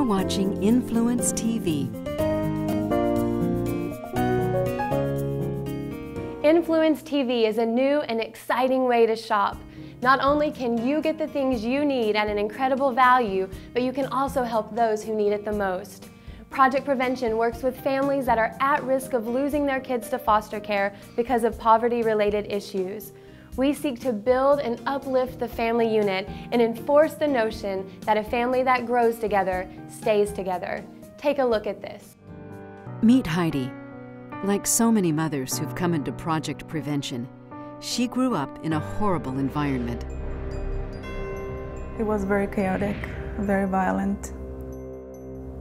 watching Influence TV. Influence TV is a new and exciting way to shop. Not only can you get the things you need at an incredible value, but you can also help those who need it the most. Project Prevention works with families that are at risk of losing their kids to foster care because of poverty-related issues. We seek to build and uplift the family unit and enforce the notion that a family that grows together stays together. Take a look at this. Meet Heidi. Like so many mothers who've come into Project Prevention, she grew up in a horrible environment. It was very chaotic, very violent.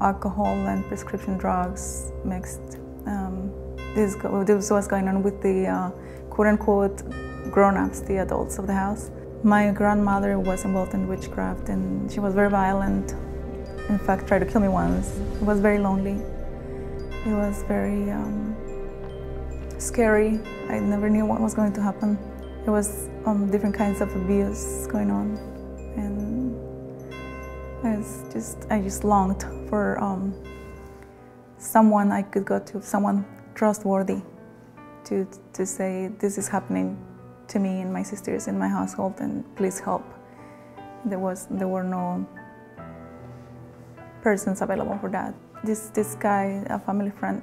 Alcohol and prescription drugs mixed. This was going on with the quote-unquote grown-ups, the adults of the house. My grandmother was involved in witchcraft and she was very violent. In fact, tried to kill me once. It was very lonely. It was very scary. I never knew what was going to happen. There was different kinds of abuse going on, and I just longed for someone I could go to, someone trustworthy, to say this is happening to me and my sisters in my household, and please help. There were no persons available for that. This guy, a family friend,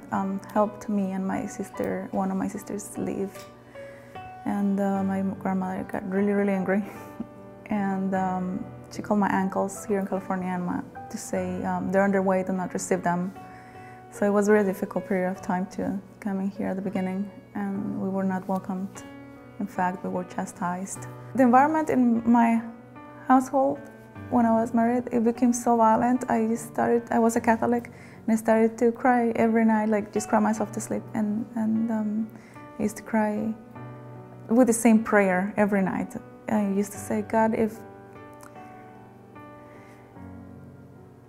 helped me and my sister, one of my sisters, leave. And my grandmother got really, really angry. And she called my uncles here in California to say they're on their way, do not receive them. So it was a really difficult period of time to coming here at the beginning, and we were not welcomed. In fact, we were chastised. The environment in my household, when I was married, it became so violent. I was a Catholic, and I started to cry every night, like just cry myself to sleep. And I used to cry with the same prayer every night. I used to say, God, if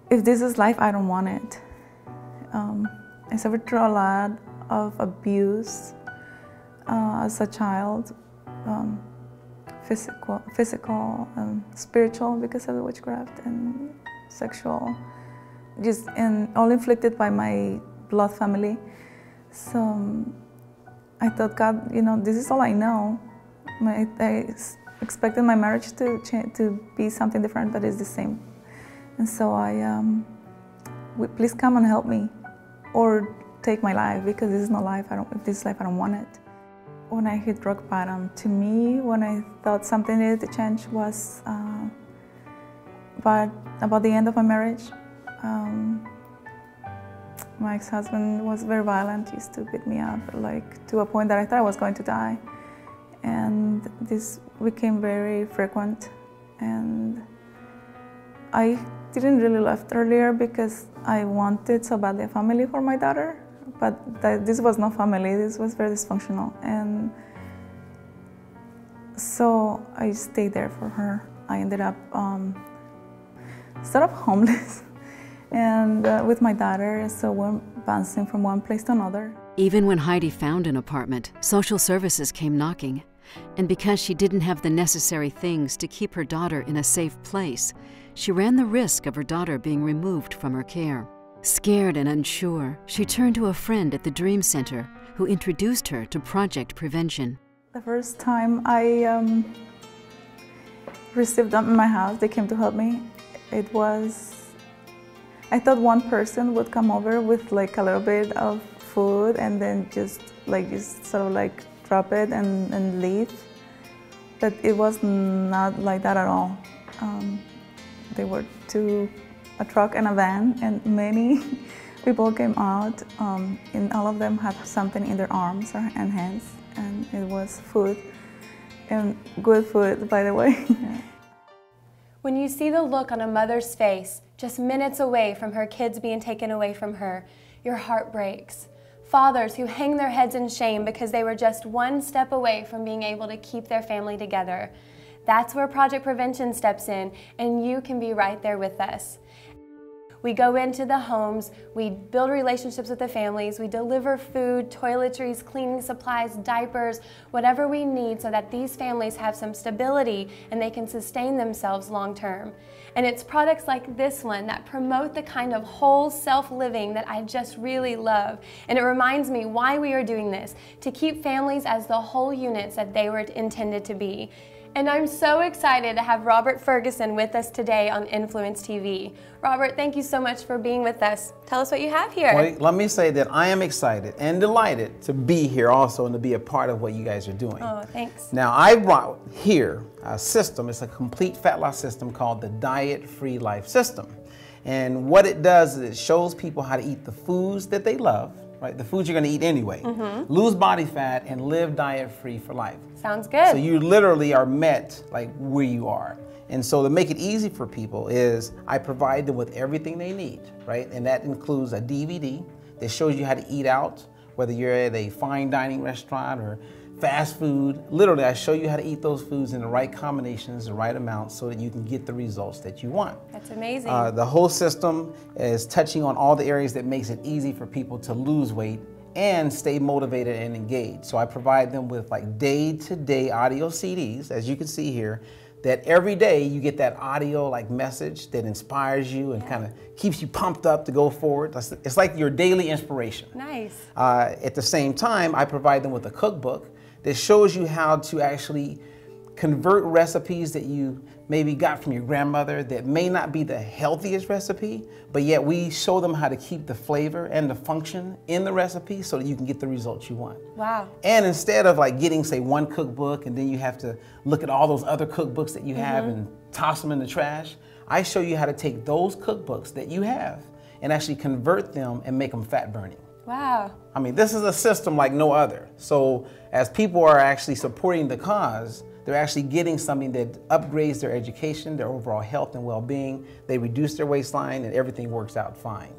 this is life, I don't want it. I suffered through a lot of abuse as a child, physical, spiritual, because of the witchcraft, and sexual, and all inflicted by my blood family. So I thought, God, this is all I know. I expected my marriage to be something different, but it's the same. And so please come and help me, or take my life, because this is not life. If this is life, I don't want it. When I hit rock bottom, to me, when I thought something needed to change was about the end of my marriage. My ex-husband was very violent. He used to beat me up, like to a point that I thought I was going to die. And this became very frequent. And I didn't really left earlier because I wanted so badly a family for my daughter. But this was not family, this was very dysfunctional. And so I stayed there for her. I ended up sort of homeless and with my daughter, so we're bouncing from one place to another. Even when Heidi found an apartment, social services came knocking. And because she didn't have the necessary things to keep her daughter in a safe place, she ran the risk of her daughter being removed from her care. Scared and unsure, she turned to a friend at the Dream Center who introduced her to Project Prevention. The first time I received them in my house, they came to help me. I thought one person would come over with like a little bit of food and then just sort of like drop it and leave. But it was not like that at all. They were a truck and a van, and many people came out, and all of them had something in their arms and hands, and it was food, and good food, by the way. When you see the look on a mother's face just minutes away from her kids being taken away from her, your heart breaks. Fathers who hang their heads in shame because they were just one step away from being able to keep their family together. That's where Project Prevention steps in, and you can be right there with us. We go into the homes, we build relationships with the families, we deliver food, toiletries, cleaning supplies, diapers, whatever we need so that these families have some stability and they can sustain themselves long term. And it's products like this one that promote the kind of whole self-living that I just really love. And it reminds me why we are doing this, to keep families as the whole units that they were intended to be. And I'm so excited to have Robert Ferguson with us today on Influence TV. Robert, thank you so much for being with us. Tell us what you have here. Well, let me say that I am excited and delighted to be here also and to be a part of what you guys are doing. Oh, thanks. Now, I brought here a system. It's a complete fat loss system called the Diet Free Life System. And what it does is it shows people how to eat the foods that they love, right? The foods you're going to eat anyway. Lose body fat and live diet-free for life. Sounds good. So you literally are met like where you are. And so to make it easy for people is I provide them with everything they need, right? And that includes a DVD that shows you how to eat out, whether you're at a fine dining restaurant or fast food. Literally, I show you how to eat those foods in the right combinations, the right amounts, so that you can get the results that you want. That's amazing. The whole system is touching on all the areas that makes it easy for people to lose weight and stay motivated and engaged. So I provide them with like day-to-day audio CDs, as you can see here, that every day you get that audio like message that inspires you and kind of keeps you pumped up to go forward. It's like your daily inspiration. Nice. At the same time, I provide them with a cookbook that shows you how to actually convert recipes that you maybe got from your grandmother that may not be the healthiest recipe, but yet we show them how to keep the flavor and the function in the recipe so that you can get the results you want. Wow. And instead of like getting, say, one cookbook and then you have to look at all those other cookbooks that you have and toss them in the trash, I show you how to take those cookbooks that you have and actually convert them and make them fat burning. Wow. I mean, this is a system like no other. So as people are actually supporting the cause, they're actually getting something that upgrades their education, their overall health and well-being. They reduce their waistline and everything works out fine.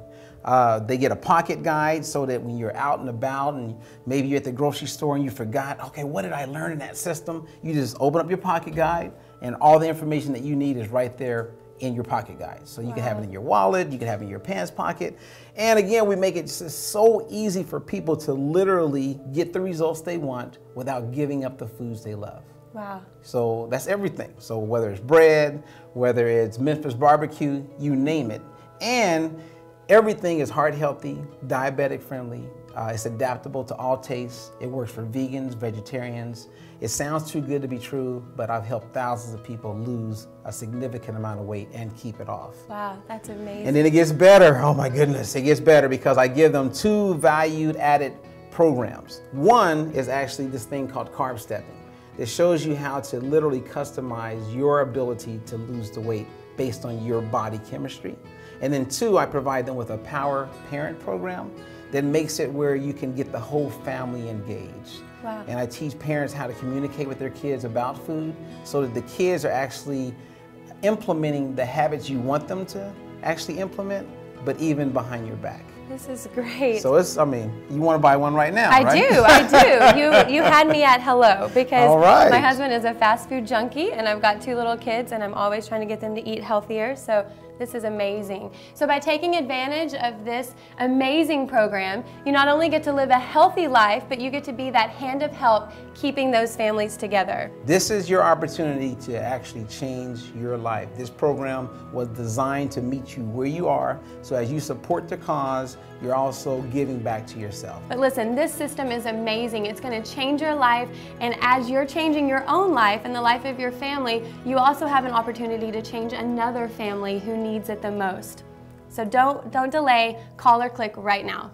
They get a pocket guide so that when you're out and about and maybe you're at the grocery store and you forgot, okay, what did I learn in that system? You just open up your pocket guide and all the information that you need is right there in your pocket guide. So you can have it in your wallet, you can have it in your pants pocket. And again, we make it just so easy for people to literally get the results they want without giving up the foods they love. Wow. So that's everything. So whether it's bread, whether it's Memphis barbecue, you name it. And everything is heart healthy, diabetic friendly. It's adaptable to all tastes. It works for vegans, vegetarians. It sounds too good to be true, but I've helped thousands of people lose a significant amount of weight and keep it off. Wow, that's amazing. And then it gets better. Oh my goodness, it gets better because I give them 2 valued added programs. One is actually this thing called Carb Stepping. It shows you how to literally customize your ability to lose the weight based on your body chemistry. And then 2, I provide them with a Power Parent program that makes it where you can get the whole family engaged. Wow. And I teach parents how to communicate with their kids about food so that the kids are actually implementing the habits you want them to actually implement, but even behind your back. This is great. So it's, I mean, you want to buy one right now, right? I do. You had me at hello because All right. my husband is a fast food junkie and I've got 2 little kids and I'm always trying to get them to eat healthier. So this is amazing. So by taking advantage of this amazing program, you not only get to live a healthy life, but you get to be that hand of help keeping those families together. This is your opportunity to actually change your life. This program was designed to meet you where you are, so as you support the cause, you're also giving back to yourself. But listen, this system is amazing. It's going to change your life, and as you're changing your own life and the life of your family, you also have an opportunity to change another family who needs it the most. So don't delay, call or click right now.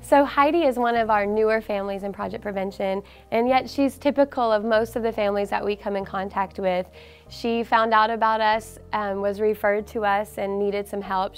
So Heidi is one of our newer families in Project Prevention, and yet she's typical of most of the families that we come in contact with. She found out about us, was referred to us, and needed some help.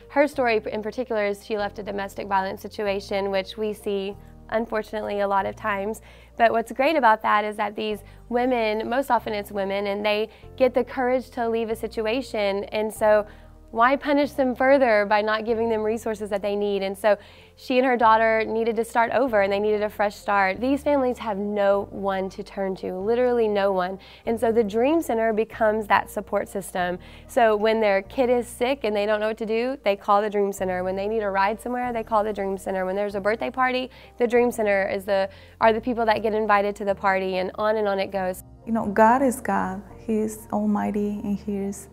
Her story in particular is she left a domestic violence situation, which we see unfortunately a lot of times. But what's great about that is that these women, most often it's women, and they get the courage to leave a situation. And so Why punish them further by not giving them resources that they need? And so she and her daughter needed to start over, and they needed a fresh start. These families have no one to turn to, literally no one. And so the Dream Center becomes that support system. So when their kid is sick and they don't know what to do, they call the Dream Center. When they need a ride somewhere, they call the Dream Center. When there's a birthday party, the Dream Center are the people that get invited to the party, and on it goes. You know, God is God. He is almighty, and He is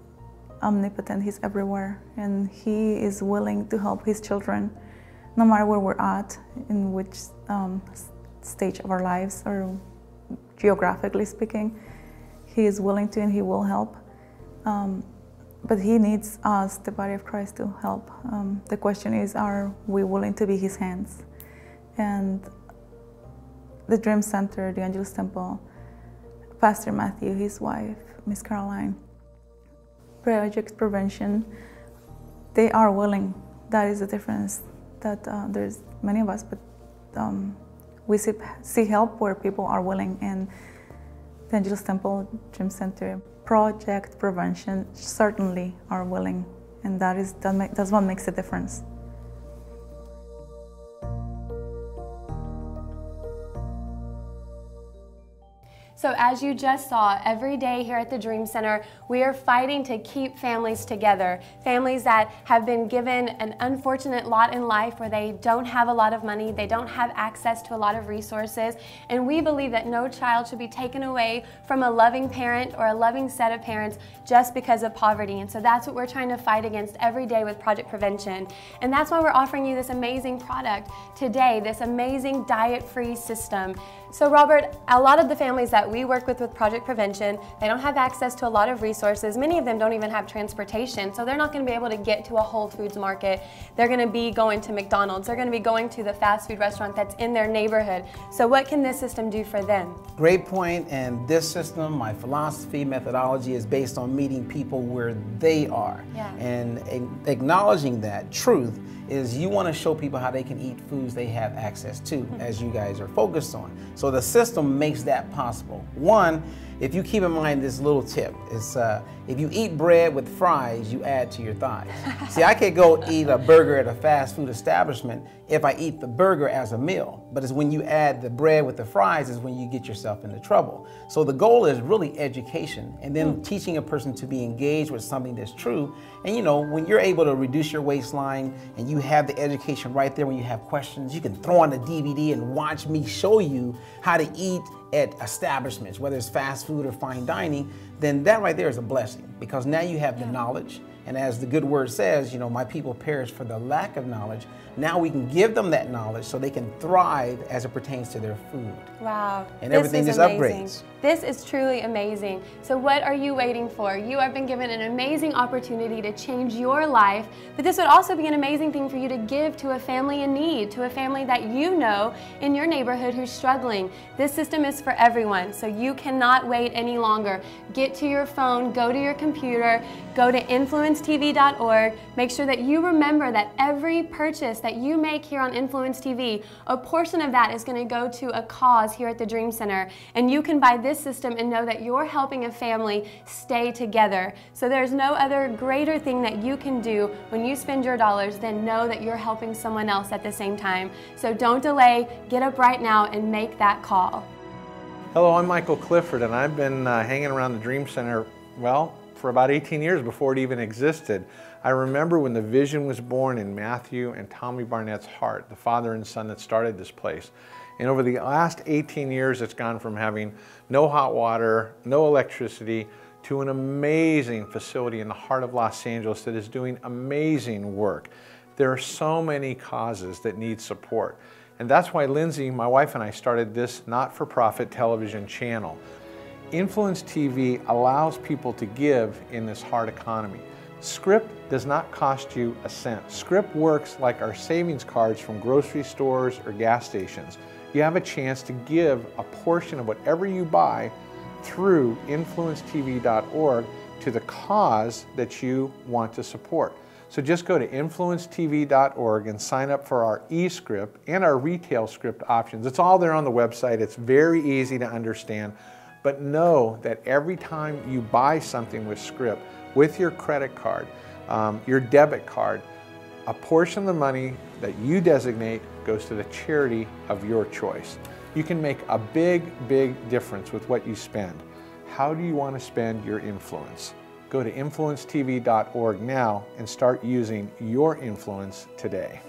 omnipotent. He's everywhere, and He is willing to help His children no matter where we're at, in which stage of our lives, or geographically speaking. He is willing to, and He will help, but He needs us, the body of Christ, to help. The question is, are we willing to be His hands? And the Dream Center, the Angelus Temple, Pastor Matthew, his wife, Miss Caroline, Project Prevention, they are willing. That is the difference. That there's many of us, but we see help where people are willing. And the Angelus Temple, Dream Center, Project Prevention certainly are willing, and that's what makes the difference. So as you just saw, every day here at the Dream Center, we are fighting to keep families together. Families that have been given an unfortunate lot in life where they don't have a lot of money, they don't have access to a lot of resources, and we believe that no child should be taken away from a loving parent or a loving set of parents just because of poverty. And so that's what we're trying to fight against every day with Project Prevention. And that's why we're offering you this amazing product today, this amazing diet-free system. So Robert, a lot of the families that we work with Project Prevention, they don't have access to a lot of resources. Many of them don't even have transportation, so they're not going to be able to get to a Whole Foods market. They're going to be going to McDonald's. They're going to be going to the fast food restaurant that's in their neighborhood. So what can this system do for them? Great point. And this system, my philosophy, methodology is based on meeting people where they are. Yeah. And acknowledging that truth is you want to show people how they can eat foods they have access to, as you guys are focused on. So the system makes that possible. One, if you keep in mind this little tip, is if you eat bread with fries, you add to your thighs. See, I could go eat a burger at a fast food establishment if I eat the burger as a meal, but it's when you add the bread with the fries is when you get yourself into trouble. So the goal is really education, and then teaching a person to be engaged with something that's true. And you know, when you're able to reduce your waistline and you have the education right there when you have questions, you can throw on the DVD and watch me show you how to eat at establishments, whether it's fast food or fine dining, then that right there is a blessing, because now you have the knowledge. And as the good word says, you know, my people perish for the lack of knowledge. Now we can give them that knowledge so they can thrive as it pertains to their food. Wow. And everything just upgrades. This is truly amazing. So what are you waiting for? You have been given an amazing opportunity to change your life, but this would also be an amazing thing for you to give to a family in need, to a family that you know in your neighborhood who's struggling. This system is for everyone, so you cannot wait any longer. Get to your phone, go to your computer, go to influencetv.org. Make sure that you remember that every purchase that you make here on Influence TV, a portion of that is going to go to a cause here at the Dream Center, and you can buy this system and know that you're helping a family stay together. So there's no other greater thing that you can do when you spend your dollars than know that you're helping someone else at the same time. So don't delay, get up right now and make that call. Hello, I'm Michael Clifford, and I've been hanging around the Dream Center, well, for about 18 years before it even existed. I remember when the vision was born in Matthew and Tommy Barnett's heart, the father and son that started this place. And over the last 18 years, it's gone from having no hot water, no electricity, to an amazing facility in the heart of Los Angeles that is doing amazing work. There are so many causes that need support. And that's why Lindsay, my wife, and I started this not-for-profit television channel. Influence TV allows people to give in this hard economy. Script does not cost you a cent. Script works like our savings cards from grocery stores or gas stations. You have a chance to give a portion of whatever you buy through influencetv.org to the cause that you want to support. So just go to influencetv.org and sign up for our eScript and our retail script options. It's all there on the website. It's very easy to understand. But know that every time you buy something with Script, with your credit card, your debit card, a portion of the money that you designate goes to the charity of your choice. You can make a big, big difference with what you spend. How do you want to spend your influence? Go to influencetv.org now and start using your influence today.